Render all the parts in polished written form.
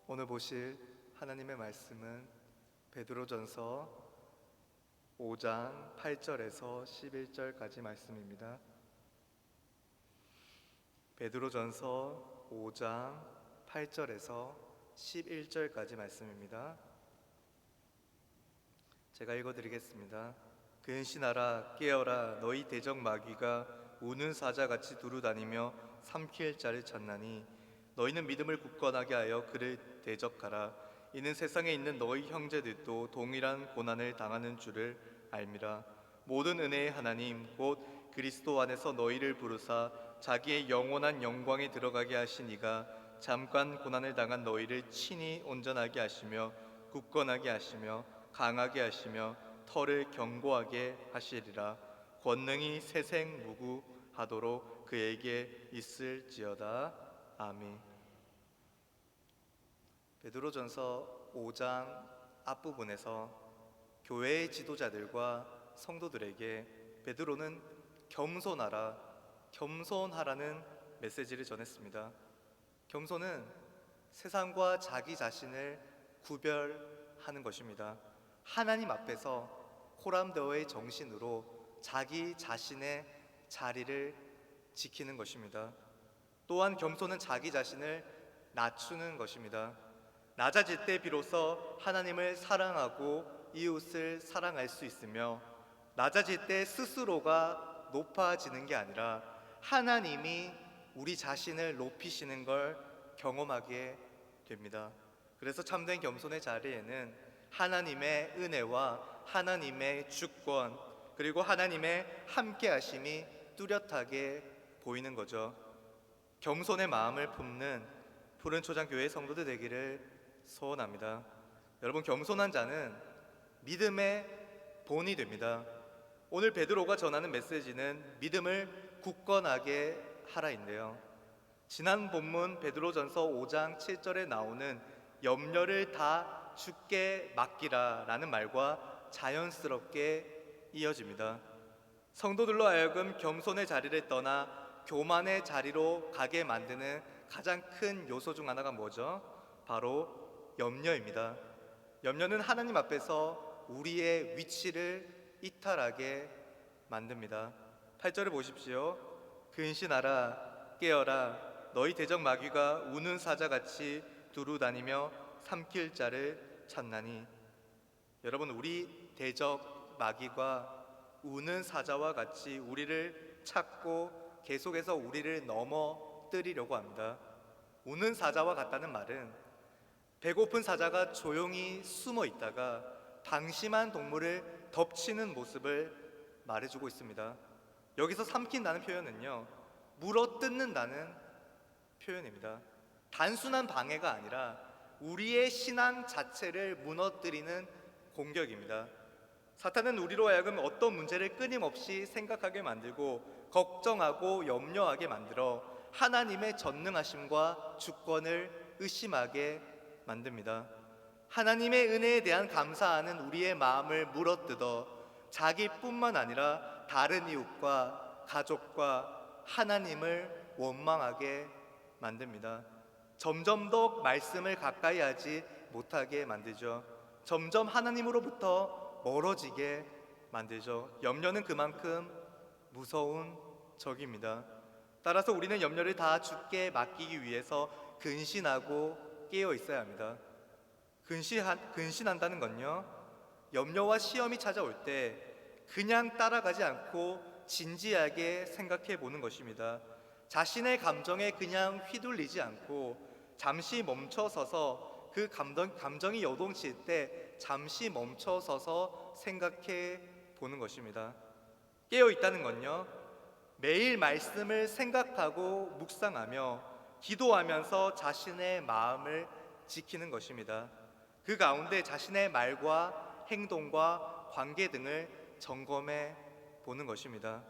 오늘 보실 하나님의 말씀은 베드로전서 5장 8절에서 11절까지 말씀입니다. 베드로전서 5장 8절에서 11절까지 말씀입니다. 제가 읽어드리겠습니다. 근신하라 깨어라 너희 대적 마귀가 우는 사자같이 두루다니며 삼킬 자를 찾나니 너희는 믿음을 굳건하게 하여 그를 대적하라. 이는 세상에 있는 너희 형제들도 동일한 고난을 당하는 줄을 알미라. 모든 은혜의 하나님 곧 그리스도 안에서 너희를 부르사 자기의 영원한 영광에 들어가게 하신 이가 잠깐 고난을 당한 너희를 친히 온전하게 하시며 굳건하게 하시며 강하게 하시며 터를 견고하게 하시리라. 권능이 세생무구하도록 그에게 있을지어다. 아멘. 베드로전서 5장 앞부분에서 교회의 지도자들과 성도들에게 베드로는 겸손하라는 메시지를 전했습니다. 겸손은 세상과 자기 자신을 구별하는 것입니다. 하나님 앞에서 호람대어의 정신으로 자기 자신의 자리를 지키는 것입니다. 또한 겸손은 자기 자신을 낮추는 것입니다. 낮아질 때 비로소 하나님을 사랑하고 이웃을 사랑할 수 있으며, 낮아질 때 스스로가 높아지는 게 아니라 하나님이 우리 자신을 높이시는 걸 경험하게 됩니다. 그래서 참된 겸손의 자리에는 하나님의 은혜와 하나님의 주권 그리고 하나님의 함께하심이 뚜렷하게 보이는 거죠. 겸손의 마음을 품는 푸른 초장 교회 성도들 되기를 소원합니다. 여러분, 겸손한 자는 믿음의 본이 됩니다. 오늘 베드로가 전하는 메시지는 믿음을 굳건하게 하라인데요. 지난 본문 베드로전서 5장 7절에 나오는 염려를 다 주께 맡기라 라는 말과 자연스럽게 이어집니다. 성도들로 하여금 겸손의 자리를 떠나 교만의 자리로 가게 만드는 가장 큰 요소 중 하나가 뭐죠? 바로 염려입니다. 염려는 하나님 앞에서 우리의 위치를 이탈하게 만듭니다. 8절을 보십시오. 근신하라 깨어라 너희 대적 마귀가 우는 사자같이 두루다니며 삼킬 자를 찾나니. 여러분, 우리 대적 마귀가 우는 사자와 같이 우리를 찾고 계속해서 우리를 넘어뜨리려고 합니다. 우는 사자와 같다는 말은 배고픈 사자가 조용히 숨어 있다가 방심한 동물을 덮치는 모습을 말해주고 있습니다. 여기서 삼킨다는 표현은요, 물어뜯는다는 표현입니다. 단순한 방해가 아니라 우리의 신앙 자체를 무너뜨리는 공격입니다. 사탄은 우리로 하여금 어떤 문제를 끊임없이 생각하게 만들고 걱정하고 염려하게 만들어 하나님의 전능하심과 주권을 의심하게 만듭니다. 하나님의 은혜에 대한 감사하는 우리의 마음을 물어뜯어 자기뿐만 아니라 다른 이웃과 가족과 하나님을 원망하게 만듭니다. 점점 더 말씀을 가까이 하지 못하게 만들죠. 점점 하나님으로부터 멀어지게 만들죠. 염려는 그만큼 무서운 적입니다. 따라서 우리는 염려를 다 주께 맡기기 위해서 근신하고 깨어 있어야 합니다. 근신한다는 건요, 염려와 시험이 찾아올 때 그냥 따라가지 않고 진지하게 생각해 보는 것입니다. 자신의 감정에 그냥 휘둘리지 않고 잠시 멈춰서서 그 감정이 요동칠 때 잠시 멈춰서서 생각해 보는 것입니다. 깨어 있다는 건요, 매일 말씀을 생각하고 묵상하며 기도하면서 자신의 마음을 지키는 것입니다. 그 가운데 자신의 말과 행동과 관계 등을 점검해 보는 것입니다.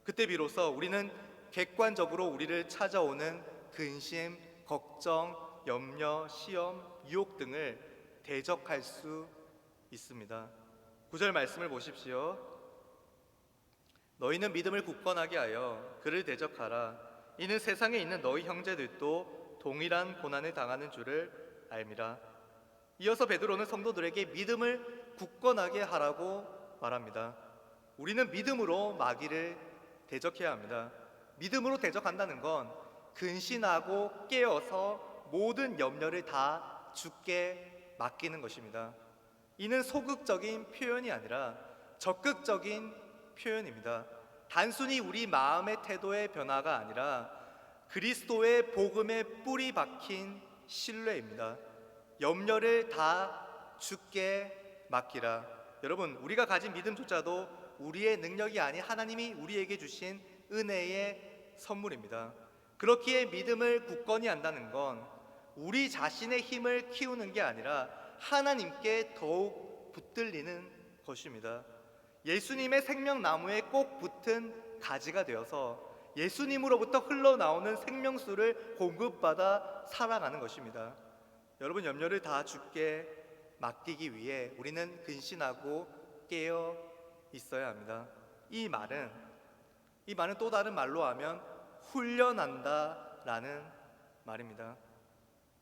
그때 비로소 우리는 객관적으로 우리를 찾아오는 근심, 걱정, 염려, 시험, 유혹 등을 대적할 수 있습니다. 9절 말씀을 보십시오. 너희는 믿음을 굳건하게 하여 그를 대적하라. 이는 세상에 있는 너희 형제들도 동일한 고난을 당하는 줄을 알미라. 이어서 베드로는 성도들에게 믿음을 굳건하게 하라고 말합니다. 우리는 믿음으로 마귀를 대적해야 합니다. 믿음으로 대적한다는 건 근신하고 깨어서 모든 염려를 다 주께 맡기는 것입니다. 이는 소극적인 표현이 아니라 적극적인 표현입니다. 단순히 우리 마음의 태도의 변화가 아니라 그리스도의 복음에 뿌리 박힌 신뢰입니다. 염려를 다 주께 맡기라. 여러분, 우리가 가진 믿음조차도 우리의 능력이 아닌 하나님이 우리에게 주신 은혜의 선물입니다. 그렇기에 믿음을 굳건히 한다는 건 우리 자신의 힘을 키우는 게 아니라 하나님께 더욱 붙들리는 것입니다. 예수님의 생명나무에 꼭 붙은 가지가 되어서 예수님으로부터 흘러나오는 생명수를 공급받아 살아가는 것입니다. 여러분, 염려를 다 주께 맡기기 위해 우리는 근신하고 깨어 있어야 합니다. 이 말은 또 다른 말로 하면 훈련한다라는 말입니다.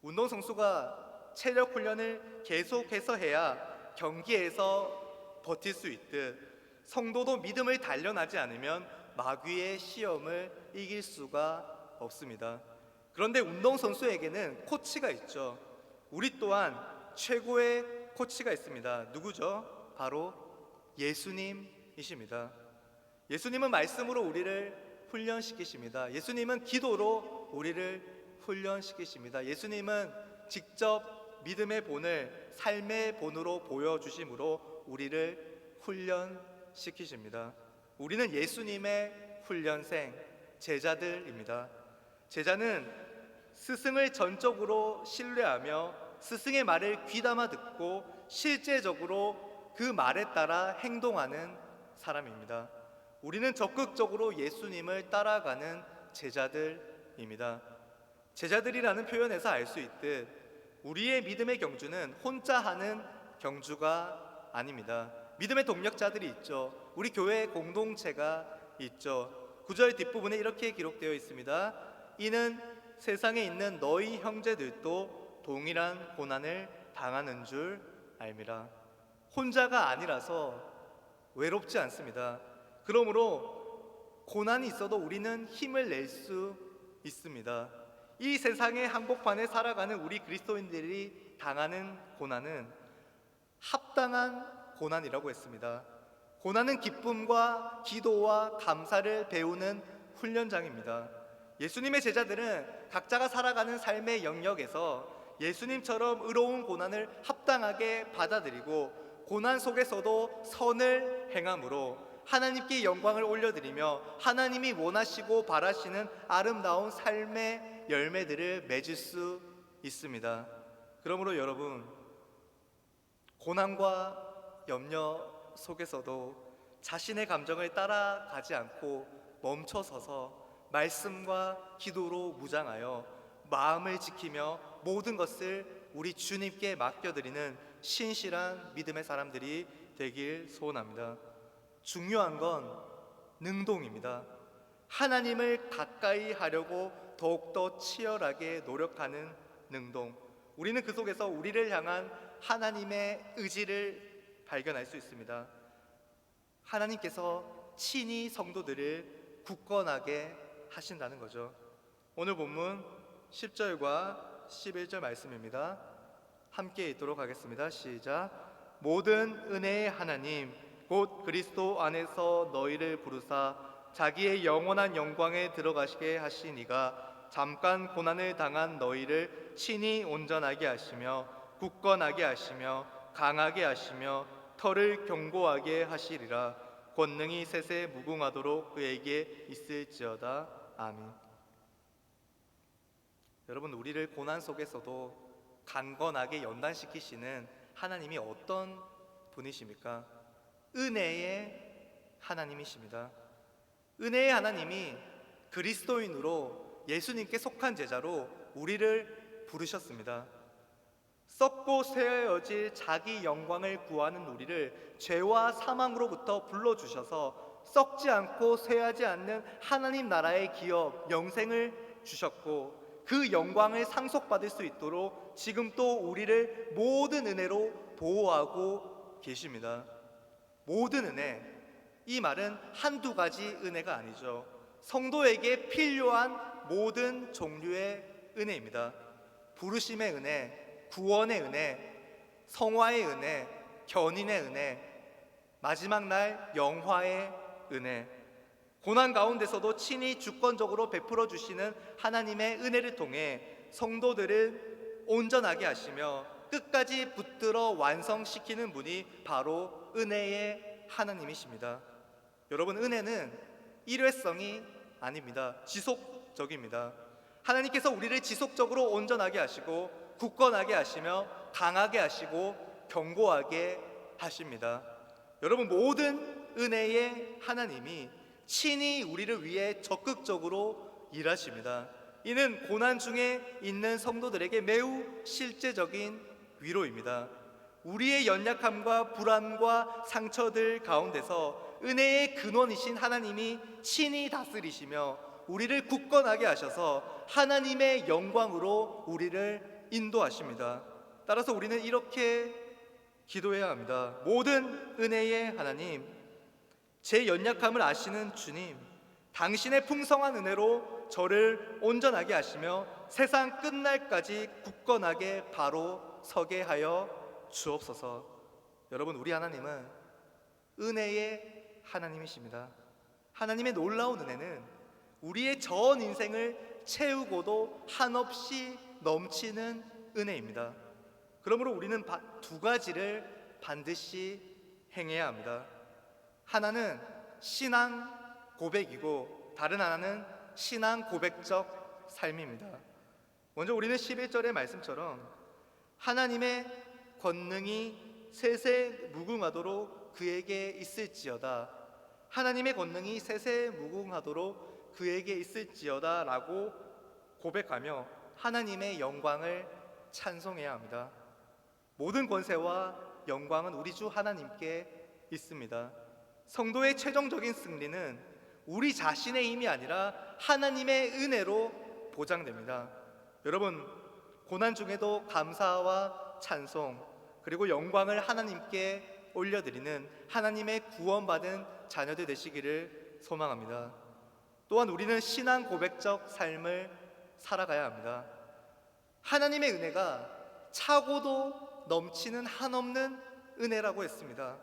운동선수가 체력 훈련을 계속해서 해야 경기에서 버틸 수 있듯 성도도 믿음을 단련하지 않으면 마귀의 시험을 이길 수가 없습니다. 그런데 운동선수에게는 코치가 있죠. 우리 또한 최고의 코치가 있습니다. 누구죠? 바로 예수님이십니다. 예수님은 말씀으로 우리를 훈련시키십니다. 예수님은 기도로 우리를 훈련시키십니다. 예수님은 직접 믿음의 본을 삶의 본으로 보여주심으로 우리를 훈련시키십니다. 우리는 예수님의 훈련생, 제자들입니다. 제자는 스승을 전적으로 신뢰하며 스승의 말을 귀담아 듣고 실제적으로 그 말에 따라 행동하는 사람입니다. 우리는 적극적으로 예수님을 따라가는 제자들입니다. 제자들이라는 표현에서 알 수 있듯 우리의 믿음의 경주는 혼자 하는 경주가 아닙니다. 믿음의 동력자들이 있죠. 우리 교회 공동체가 있죠. 9절 뒷부분에 이렇게 기록되어 있습니다. 이는 세상에 있는 너희 형제들도 동일한 고난을 당하는 줄 알미라. 혼자가 아니라서 외롭지 않습니다. 그러므로 고난이 있어도 우리는 힘을 낼 수 있습니다. 이 세상의 한복판에 살아가는 우리 그리스도인들이 당하는 고난은 합당한 고난이라고 했습니다. 고난은 기쁨과 기도와 감사를 배우는 훈련장입니다. 예수님의 제자들은 각자가 살아가는 삶의 영역에서 예수님처럼 의로운 고난을 합당하게 받아들이고 고난 속에서도 선을 행함으로 하나님께 영광을 올려드리며 하나님이 원하시고 바라시는 아름다운 삶의 열매들을 맺을 수 있습니다. 그러므로 여러분, 고난과 염려 속에서도 자신의 감정을 따라가지 않고 멈춰서서 말씀과 기도로 무장하여 마음을 지키며 모든 것을 우리 주님께 맡겨드리는 신실한 믿음의 사람들이 되길 소원합니다. 중요한 건 능동입니다. 하나님을 가까이 하려고 더욱더 치열하게 노력하는 능동. 우리는 그 속에서 우리를 향한 하나님의 의지를 발견할 수 있습니다. 하나님께서 친히 성도들을 굳건하게 하신다는 거죠. 오늘 본문 10절과 11절 말씀입니다. 함께 읽도록 하겠습니다. 시작. 모든 은혜의 하나님 곧 그리스도 안에서 너희를 부르사 자기의 영원한 영광에 들어가시게 하시니가 잠깐 고난을 당한 너희를 친히 온전하게 하시며 굳건하게 하시며 강하게 하시며 털을 견고하게 하시리라. 권능이 셋에 무궁하도록 그에게 있을지어다. 아멘. 여러분, 우리를 고난 속에서도 강건하게 연단시키시는 하나님이 어떤 분이십니까? 은혜의 하나님이십니다. 은혜의 하나님이 그리스도인으로 예수님께 속한 제자로 우리를 부르셨습니다. 썩고 쇠어질 자기 영광을 구하는 우리를 죄와 사망으로부터 불러주셔서 썩지 않고 쇠하지 않는 하나님 나라의 기업 영생을 주셨고, 그 영광을 상속받을 수 있도록 지금 또 우리를 모든 은혜로 보호하고 계십니다. 모든 은혜, 이 말은 한두 가지 은혜가 아니죠. 성도에게 필요한 모든 종류의 은혜입니다. 부르심의 은혜, 구원의 은혜, 성화의 은혜, 견인의 은혜, 마지막 날 영화의 은혜, 고난 가운데서도 친히 주권적으로 베풀어 주시는 하나님의 은혜를 통해 성도들을 온전하게 하시며 끝까지 붙들어 완성시키는 분이 바로 은혜의 하나님이십니다. 여러분, 은혜는 일회성이 아닙니다. 지속적입니다. 하나님께서 우리를 지속적으로 온전하게 하시고 굳건하게 하시며 강하게 하시고 견고하게 하십니다. 여러분, 모든 은혜의 하나님이 친히 우리를 위해 적극적으로 일하십니다. 이는 고난 중에 있는 성도들에게 매우 실제적인 위로입니다. 우리의 연약함과 불안과 상처들 가운데서 은혜의 근원이신 하나님이 친히 다스리시며 우리를 굳건하게 하셔서 하나님의 영광으로 우리를 인도하십니다. 따라서 우리는 이렇게 기도해야 합니다. 모든 은혜의 하나님, 제 연약함을 아시는 주님, 당신의 풍성한 은혜로 저를 온전하게 하시며 세상 끝날까지 굳건하게 바로 서게 하여 주옵소서. 여러분, 우리 하나님은 은혜의 하나님이십니다. 하나님의 놀라운 은혜는 우리의 전 인생을 채우고도 한없이 넘치는 은혜입니다. 그러므로 우리는 두 가지를 반드시 행해야 합니다. 하나는 신앙 고백이고 다른 하나는 신앙 고백적 삶입니다. 먼저 우리는 11절의 말씀처럼 하나님의 권능이 세세 무궁하도록 그에게 있을지어다, 하나님의 권능이 세세 무궁하도록 그에게 있을지어다 라고 고백하며 하나님의 영광을 찬송해야 합니다. 모든 권세와 영광은 우리 주 하나님께 있습니다. 성도의 최종적인 승리는 우리 자신의 힘이 아니라 하나님의 은혜로 보장됩니다. 여러분, 고난 중에도 감사와 찬송 그리고 영광을 하나님께 올려드리는 하나님의 구원받은 자녀들 되시기를 소망합니다. 또한 우리는 신앙 고백적 삶을 살아가야 합니다. 하나님의 은혜가 차고도 넘치는 한없는 은혜라고 했습니다.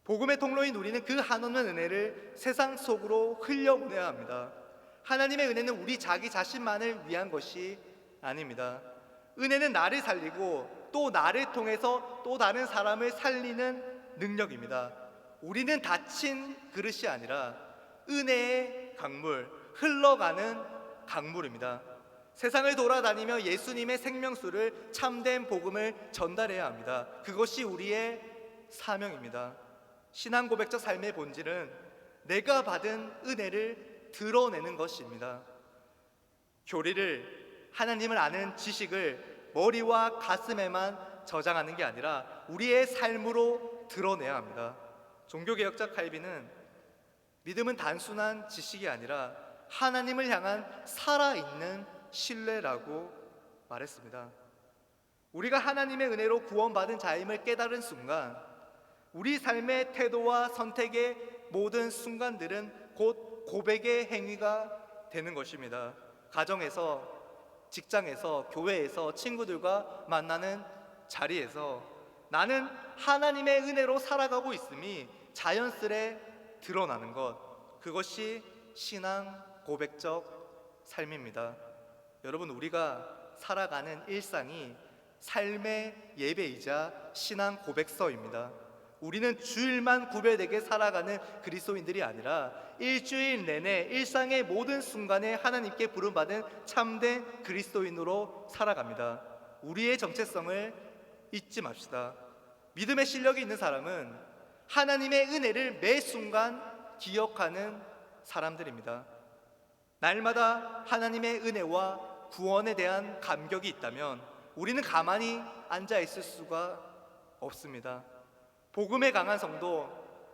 복음의 통로인 우리는 그 한없는 은혜를 세상 속으로 흘려보내야 합니다. 하나님의 은혜는 우리 자기 자신만을 위한 것이 아닙니다. 은혜는 나를 살리고 또 나를 통해서 또 다른 사람을 살리는 능력입니다. 우리는 닫힌 그릇이 아니라 은혜의 강물, 흘러가는 강물입니다. 세상을 돌아다니며 예수님의 생명수를, 참된 복음을 전달해야 합니다. 그것이 우리의 사명입니다. 신앙 고백적 삶의 본질은 내가 받은 은혜를 드러내는 것입니다. 교리를, 하나님을 아는 지식을 머리와 가슴에만 저장하는 게 아니라 우리의 삶으로 드러내야 합니다. 종교개혁자 칼빈은 믿음은 단순한 지식이 아니라 하나님을 향한 살아있는 신뢰라고 말했습니다. 우리가 하나님의 은혜로 구원받은 자임을 깨달은 순간 우리 삶의 태도와 선택의 모든 순간들은 곧 고백의 행위가 되는 것입니다. 가정에서, 직장에서, 교회에서, 친구들과 만나는 자리에서 나는 하나님의 은혜로 살아가고 있음이 자연스레 드러나는 것, 그것이 신앙 고백적 삶입니다. 여러분, 우리가 살아가는 일상이 삶의 예배이자 신앙 고백서입니다. 우리는 주일만 구별되게 살아가는 그리스도인들이 아니라 일주일 내내 일상의 모든 순간에 하나님께 부름받은 참된 그리스도인으로 살아갑니다. 우리의 정체성을 잊지 맙시다. 믿음의 실력이 있는 사람은 하나님의 은혜를 매 순간 기억하는 사람들입니다. 날마다 하나님의 은혜와 구원에 대한 감격이 있다면 우리는 가만히 앉아 있을 수가 없습니다. 복음에 강한 성도,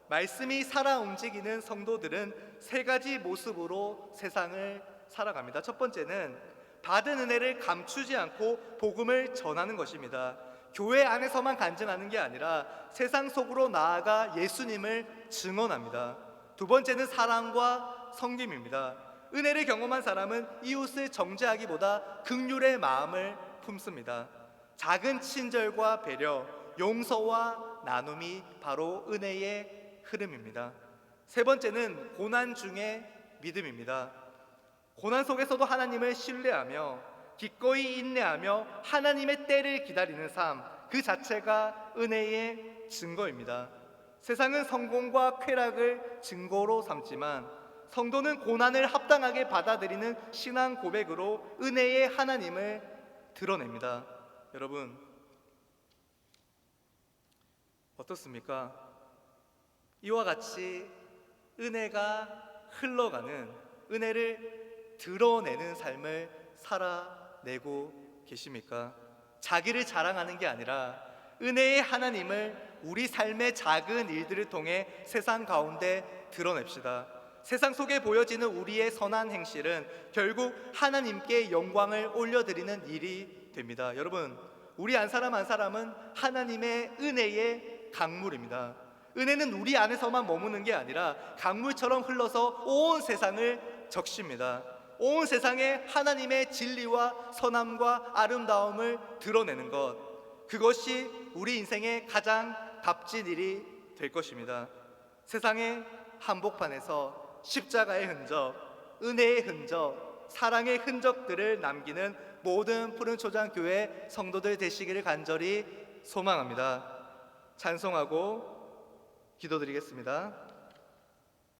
말씀이 살아 움직이는 성도들은 세 가지 모습으로 세상을 살아갑니다. 첫 번째는 받은 은혜를 감추지 않고 복음을 전하는 것입니다. 교회 안에서만 간증하는 게 아니라 세상 속으로 나아가 예수님을 증언합니다. 두 번째는 사랑과 섬김입니다. 은혜를 경험한 사람은 이웃을 정죄하기보다 긍휼의 마음을 품습니다. 작은 친절과 배려, 용서와 나눔이 바로 은혜의 흐름입니다. 세 번째는 고난 중의 믿음입니다. 고난 속에서도 하나님을 신뢰하며 기꺼이 인내하며 하나님의 때를 기다리는 삶, 그 자체가 은혜의 증거입니다. 세상은 성공과 쾌락을 증거로 삼지만 성도는 고난을 합당하게 받아들이는 신앙 고백으로 은혜의 하나님을 드러냅니다. 여러분, 어떻습니까? 이와 같이 은혜가 흘러가는, 은혜를 드러내는 삶을 살아내고 계십니까? 자기를 자랑하는 게 아니라 은혜의 하나님을 우리 삶의 작은 일들을 통해 세상 가운데 드러냅시다. 세상 속에 보여지는 우리의 선한 행실은 결국 하나님께 영광을 올려드리는 일이 됩니다. 여러분, 우리 한 사람 한 사람은 하나님의 은혜의 강물입니다. 은혜는 우리 안에서만 머무는 게 아니라 강물처럼 흘러서 온 세상을 적십니다. 온 세상에 하나님의 진리와 선함과 아름다움을 드러내는 것, 그것이 우리 인생의 가장 값진 일이 될 것입니다. 세상의 한복판에서 십자가의 흔적, 은혜의 흔적, 사랑의 흔적들을 남기는 모든 푸른초장교회 성도들 되시기를 간절히 소망합니다. 찬송하고 기도드리겠습니다.